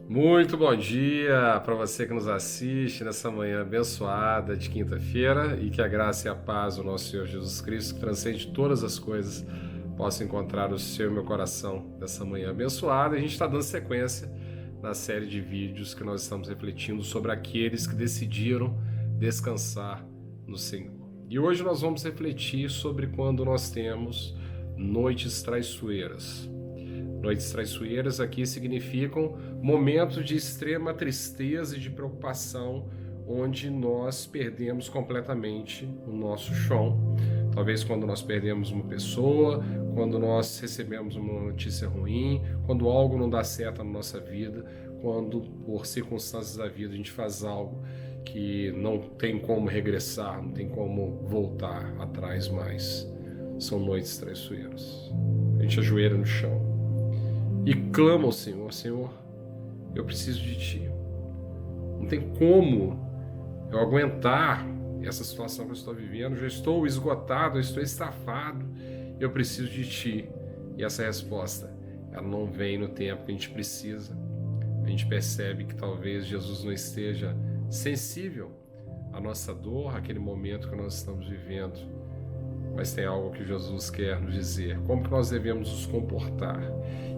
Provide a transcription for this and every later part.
Muito bom dia para você que nos assiste nessa manhã abençoada de quinta-feira e que a graça e a paz do nosso Senhor Jesus Cristo, que transcende todas as coisas, possa encontrar o seu e meu coração nessa manhã abençoada. A gente está dando sequência na série de vídeos que nós estamos refletindo sobre aqueles que decidiram descansar no Senhor. E hoje nós vamos refletir sobre quando nós temos noites traiçoeiras. Noites traiçoeiras aqui significam momentos de extrema tristeza e de preocupação, onde nós perdemos completamente o nosso chão. Talvez quando nós perdemos uma pessoa, quando nós recebemos uma notícia ruim, quando algo não dá certo na nossa vida, quando por circunstâncias da vida a gente faz algo que não tem como regressar, não tem como voltar atrás mais. São noites traiçoeiras. A gente ajoelha no chão e clama ao Senhor: Senhor, eu preciso de Ti. Não tem como eu aguentar essa situação que eu estou vivendo. Já estou esgotado, eu estou estafado. Eu preciso de Ti. E essa resposta, ela não vem no tempo que a gente precisa. A gente percebe que talvez Jesus não esteja sensível à nossa dor, àquele momento que nós estamos vivendo. Mas tem algo que Jesus quer nos dizer, como que nós devemos nos comportar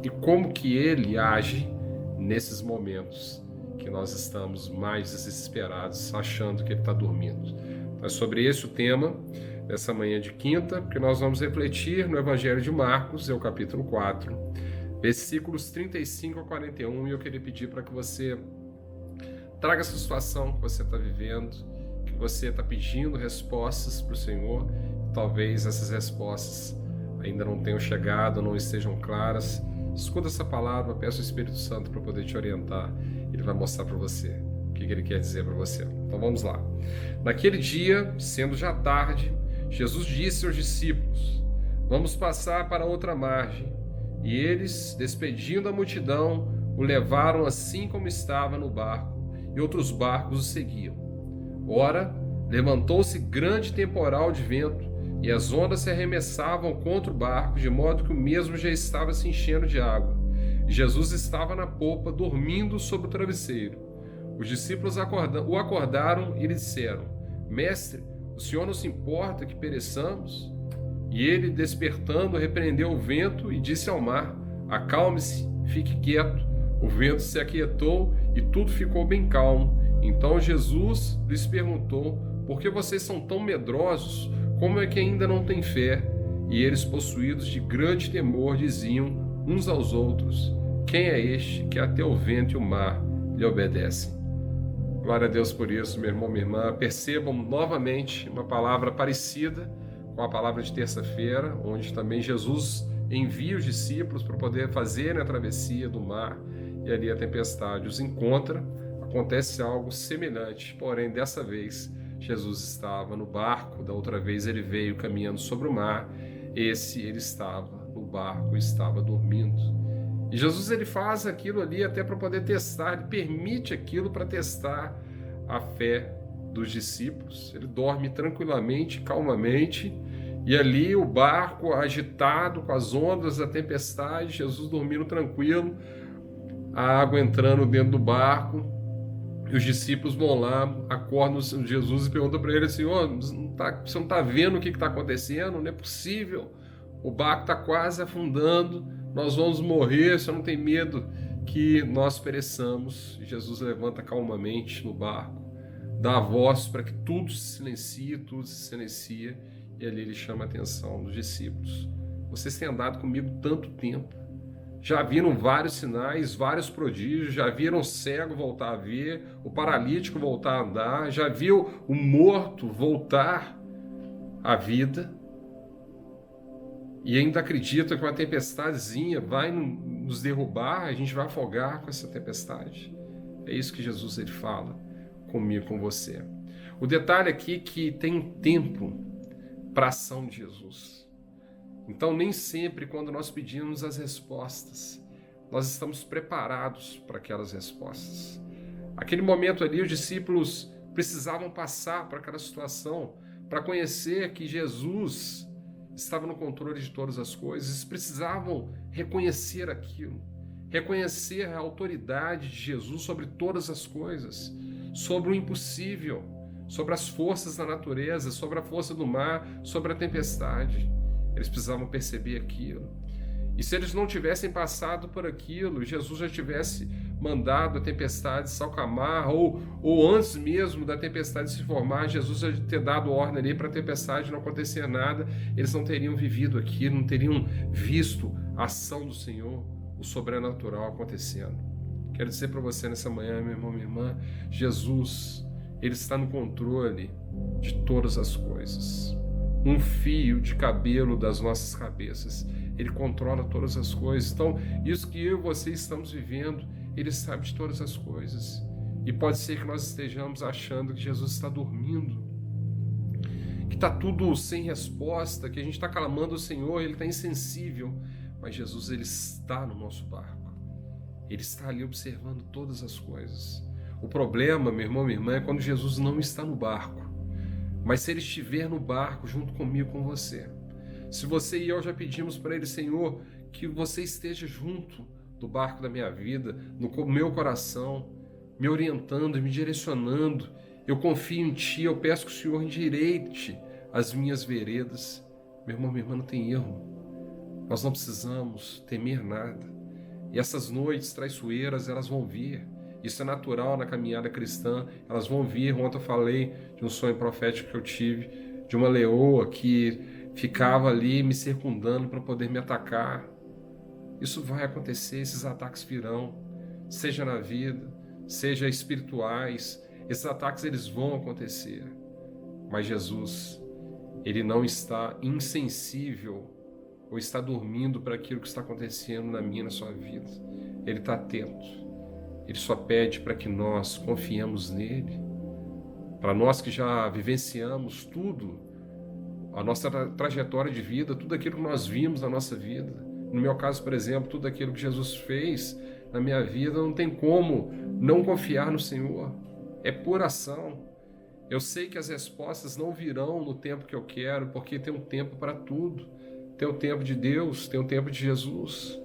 e como que Ele age nesses momentos que nós estamos mais desesperados, achando que Ele está dormindo. Então, é sobre esse o tema dessa manhã de quinta, que nós vamos refletir no Evangelho de Marcos, é o capítulo 4, versículos 35 a 41, e eu queria pedir para que você traga essa situação que você está vivendo, que você está pedindo respostas para o Senhor. Talvez essas respostas ainda não tenham chegado, não estejam claras. Escuta essa palavra, peça ao Espírito Santo para poder te orientar. Ele vai mostrar para você o que ele quer dizer para você. Então vamos lá. Naquele dia, sendo já tarde, Jesus disse aos discípulos: vamos passar para outra margem. E eles, despedindo a multidão, o levaram assim como estava no barco, e outros barcos o seguiam. Ora, levantou-se grande temporal de vento, e as ondas se arremessavam contra o barco, de modo que o mesmo já estava se enchendo de água. E Jesus estava na popa, dormindo sobre o travesseiro. Os discípulos o acordaram e lhe disseram: Mestre, o Senhor não se importa que pereçamos? E ele, despertando, repreendeu o vento e disse ao mar: Acalme-se, fique quieto. O vento se aquietou e tudo ficou bem calmo. Então Jesus lhes perguntou: Por que vocês são tão medrosos? Como é que ainda não têm fé? E eles, possuídos de grande temor, diziam uns aos outros: Quem é este que até o vento e o mar lhe obedecem? Glória a Deus por isso, meu irmão, minha irmã. Percebam novamente uma palavra parecida com a palavra de terça-feira, onde também Jesus envia os discípulos para poder fazerem a travessia do mar, e ali a tempestade os encontra. Acontece algo semelhante, porém dessa vez Jesus estava no barco, da outra vez ele veio caminhando sobre o mar, ele estava no barco, estava dormindo. E Jesus ele faz aquilo ali até para poder testar, ele permite aquilo para testar a fé dos discípulos. Ele dorme tranquilamente, calmamente, e ali o barco agitado com as ondas da tempestade, Jesus dormindo tranquilo, a água entrando dentro do barco. E os discípulos vão lá, acordam Jesus e perguntam para ele assim: você não está vendo o que está acontecendo? Não é possível, o barco está quase afundando, nós vamos morrer, você não tem medo que nós pereçamos? E Jesus levanta calmamente no barco, dá a voz para que tudo se silencia, e ali ele chama a atenção dos discípulos: vocês têm andado comigo tanto tempo, já viram vários sinais, vários prodígios, já viram o cego voltar a ver, o paralítico voltar a andar, já viu o morto voltar à vida, e ainda acredita que uma tempestadezinha vai nos derrubar, a gente vai afogar com essa tempestade? É isso que Jesus ele fala comigo, com você. O detalhe aqui é que tem um tempo para a ação de Jesus. Então, nem sempre, quando nós pedimos as respostas, nós estamos preparados para aquelas respostas. Aquele momento ali, os discípulos precisavam passar por aquela situação para conhecer que Jesus estava no controle de todas as coisas. Eles precisavam reconhecer aquilo. reconhecer a autoridade de Jesus sobre todas as coisas, sobre o impossível, sobre as forças da natureza, sobre a força do mar, sobre a tempestade. Eles precisavam perceber aquilo. E se eles não tivessem passado por aquilo, Jesus já tivesse mandado a tempestade se acalmar, ou antes mesmo da tempestade se formar, Jesus já ter dado ordem ali para a tempestade não acontecer nada, eles não teriam vivido aquilo, não teriam visto a ação do Senhor, o sobrenatural acontecendo. Quero dizer para você nessa manhã, meu irmão, minha irmã, Jesus, Ele está no controle de todas as coisas. Um fio de cabelo das nossas cabeças, Ele controla todas as coisas. Então, isso que eu e você estamos vivendo, Ele sabe de todas as coisas. E pode ser que nós estejamos achando que Jesus está dormindo, que está tudo sem resposta, que a gente está clamando ao Senhor, Ele está insensível. Mas Jesus, Ele está no nosso barco. Ele está ali observando todas as coisas. O problema, meu irmão, minha irmã, é quando Jesus não está no barco. Mas se Ele estiver no barco junto comigo, com você. Se você e eu já pedimos para Ele, Senhor, que você esteja junto do barco da minha vida, no meu coração, me orientando e me direcionando. Eu confio em Ti, eu peço que o Senhor endireite as minhas veredas. Meu irmão, minha irmã, não tem erro. Nós não precisamos temer nada. E essas noites traiçoeiras, elas vão vir. Isso é natural na caminhada cristã, elas vão vir. Ontem eu falei de um sonho profético que eu tive, de uma leoa que ficava ali me circundando para poder me atacar. Isso vai acontecer, esses ataques virão, seja na vida, seja espirituais. Esses ataques, eles vão acontecer. Mas Jesus, Ele não está insensível ou está dormindo para aquilo que está acontecendo na minha e na sua vida. Ele está atento. Ele só pede para que nós confiemos nele. Para nós que já vivenciamos tudo, a nossa trajetória de vida, tudo aquilo que nós vimos na nossa vida. No meu caso, por exemplo, tudo aquilo que Jesus fez na minha vida, não tem como não confiar no Senhor. É por ação. Eu sei que as respostas não virão no tempo que eu quero, porque tem um tempo para tudo. Tem o tempo de Deus, tem o tempo de Jesus.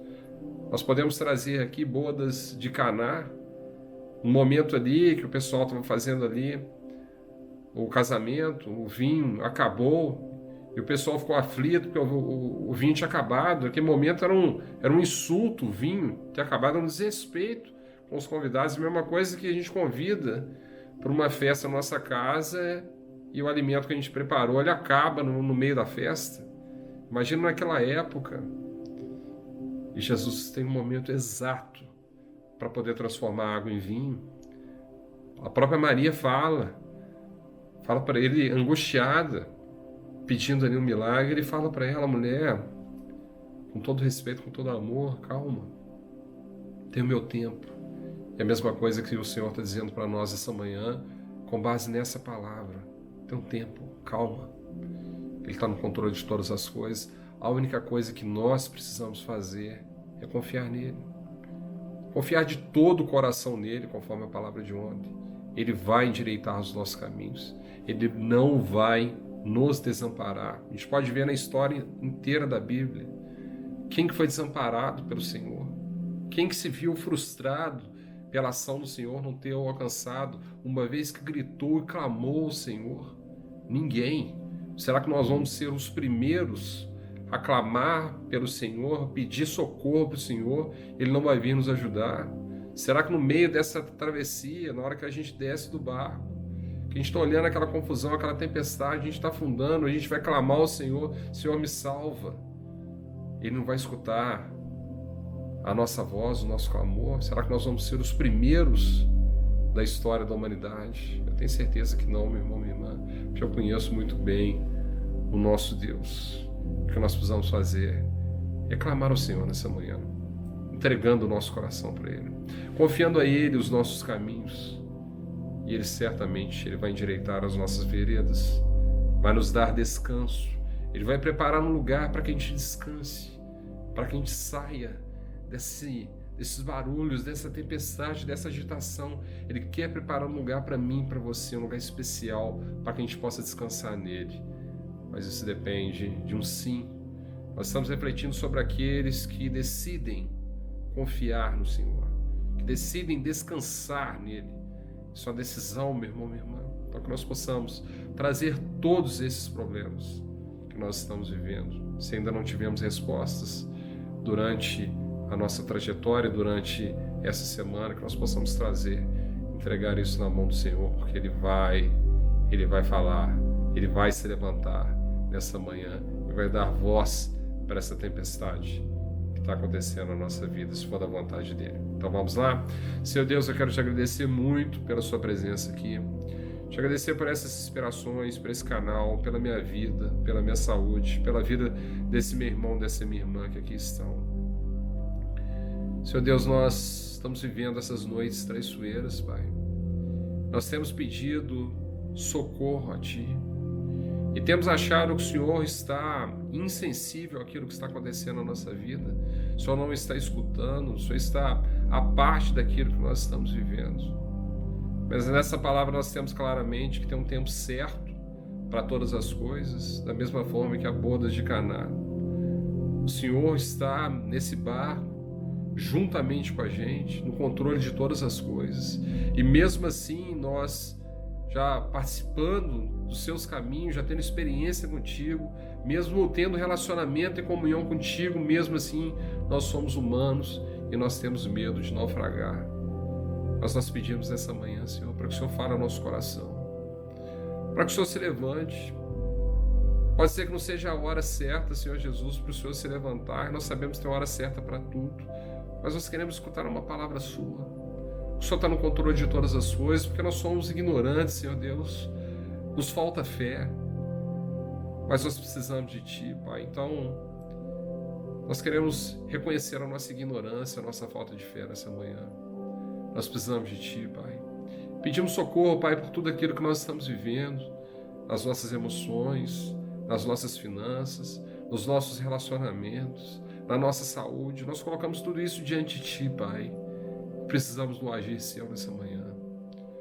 Nós podemos trazer aqui bodas de Caná, um momento ali que o pessoal estava fazendo ali, o casamento, o vinho acabou, e o pessoal ficou aflito porque o vinho tinha acabado. Naquele momento era um insulto o vinho ter acabado, era um desrespeito com os convidados. A mesma coisa que a gente convida para uma festa na nossa casa e o alimento que a gente preparou, ele acaba no meio da festa. Imagina naquela época. E Jesus tem um momento exato para poder transformar a água em vinho. A própria Maria fala para ele, angustiada, pedindo ali um milagre. Ele fala para ela, mulher, com todo respeito, com todo amor, calma, tem o meu tempo. É a mesma coisa que o Senhor está dizendo para nós essa manhã, com base nessa palavra. Tem um tempo, calma. Ele está no controle de todas as coisas. A única coisa que nós precisamos fazer é confiar nele. Confiar de todo o coração nele, conforme a palavra de ontem. Ele vai endireitar os nossos caminhos. Ele não vai nos desamparar. A gente pode ver na história inteira da Bíblia quem que foi desamparado pelo Senhor. Quem que se viu frustrado pela ação do Senhor não ter o alcançado, uma vez que gritou e clamou ao Senhor. Ninguém. Será que nós vamos ser os primeiros a clamar pelo Senhor, pedir socorro para o Senhor? Ele não vai vir nos ajudar? Será que no meio dessa travessia, na hora que a gente desce do barco, que a gente está olhando aquela confusão, aquela tempestade, a gente está afundando, a gente vai clamar ao Senhor, Senhor, me salva? Ele não vai escutar a nossa voz, o nosso clamor? Será que nós vamos ser os primeiros da história da humanidade? Eu tenho certeza que não, meu irmão, minha irmã, porque eu conheço muito bem o nosso Deus. O que nós precisamos fazer é clamar ao Senhor nessa manhã, entregando o nosso coração para Ele, confiando a Ele os nossos caminhos, e Ele certamente vai endireitar as nossas veredas, vai nos dar descanso, Ele vai preparar um lugar para que a gente descanse, para que a gente saia desses barulhos, dessa tempestade, dessa agitação. Ele quer preparar um lugar para mim, para você, um lugar especial, para que a gente possa descansar nele. Mas isso depende de um sim. Nós estamos refletindo sobre aqueles que decidem confiar no Senhor, que decidem descansar nele. Isso é uma decisão, meu irmão, minha irmã, para que nós possamos trazer todos esses problemas que nós estamos vivendo. Se ainda não tivemos respostas durante a nossa trajetória, durante essa semana, que nós possamos trazer, entregar isso na mão do Senhor, porque Ele vai falar, Ele vai se levantar nessa manhã e vai dar voz para essa tempestade que está acontecendo na nossa vida, se for da vontade dEle. Então vamos lá? Senhor Deus, eu quero te agradecer muito pela sua presença aqui, te agradecer por essas inspirações, por esse canal, pela minha vida, pela minha saúde, pela vida desse meu irmão, dessa minha irmã que aqui estão. Senhor Deus, nós estamos vivendo essas noites traiçoeiras, Pai. Nós temos pedido socorro a Ti e temos achado que o Senhor está insensível àquilo que está acontecendo na nossa vida. O Senhor não está escutando, o Senhor está à parte daquilo que nós estamos vivendo. Mas nessa palavra nós temos claramente que tem um tempo certo para todas as coisas, da mesma forma que a boda de Caná. O Senhor está nesse barco, juntamente com a gente, no controle de todas as coisas. E mesmo assim, nós já participando dos seus caminhos, já tendo experiência contigo, mesmo tendo relacionamento e comunhão contigo, mesmo assim, nós somos humanos e nós temos medo de naufragar. Mas nós pedimos nessa manhã, Senhor, para que o Senhor fale ao nosso coração, para que o Senhor se levante. Pode ser que não seja a hora certa, Senhor Jesus, para o Senhor se levantar. Nós sabemos que tem a hora certa para tudo, mas nós queremos escutar uma palavra sua. O Senhor está no controle de todas as coisas, porque nós somos ignorantes, Senhor Deus. Nos falta fé, mas nós precisamos de Ti, Pai. Então, nós queremos reconhecer a nossa ignorância, a nossa falta de fé nessa manhã. Nós precisamos de Ti, Pai. Pedimos socorro, Pai, por tudo aquilo que nós estamos vivendo, nas nossas emoções, nas nossas finanças, nos nossos relacionamentos, na nossa saúde. Nós colocamos tudo isso diante de Ti, Pai. Precisamos do agir Seu nessa manhã.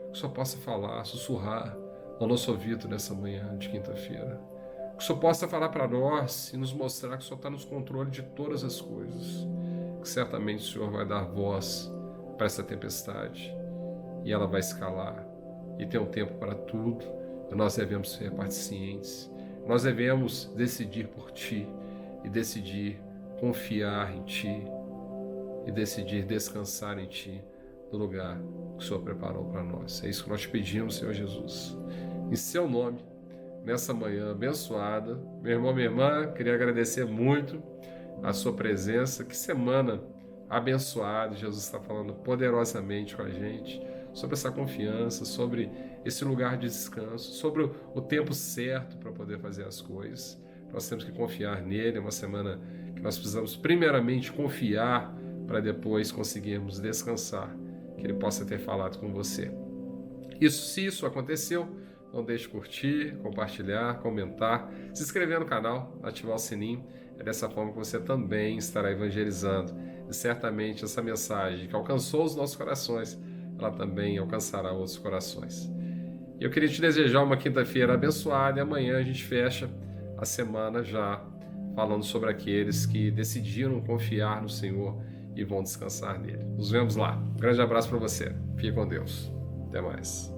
Que o Senhor possa falar, sussurrar ao nosso ouvido nessa manhã de quinta-feira. Que o Senhor possa falar para nós e nos mostrar que o Senhor está nos controle de todas as coisas. Que certamente o Senhor vai dar voz para essa tempestade e ela vai se calar. E tem um tempo para tudo. E nós devemos ser parcientes. Nós devemos decidir por Ti e decidir confiar em Ti e decidir descansar em Ti no lugar que o Senhor preparou para nós. É isso que nós te pedimos, Senhor Jesus. Em Seu nome, nessa manhã abençoada, meu irmão, minha irmã, queria agradecer muito a sua presença. Que semana abençoada. Jesus está falando poderosamente com a gente sobre essa confiança, sobre esse lugar de descanso, sobre o tempo certo para poder fazer as coisas. Nós temos que confiar nele. É uma semana que nós precisamos primeiramente confiar para depois conseguirmos descansar, que Ele possa ter falado com você. Se isso aconteceu, não deixe de curtir, compartilhar, comentar, se inscrever no canal, ativar o sininho. É dessa forma que você também estará evangelizando. E certamente essa mensagem que alcançou os nossos corações, ela também alcançará outros corações. E eu queria te desejar uma quinta-feira abençoada e amanhã a gente fecha a semana já falando sobre aqueles que decidiram confiar no Senhor e vão descansar nele. Nos vemos lá. Um grande abraço para você. Fique com Deus. Até mais.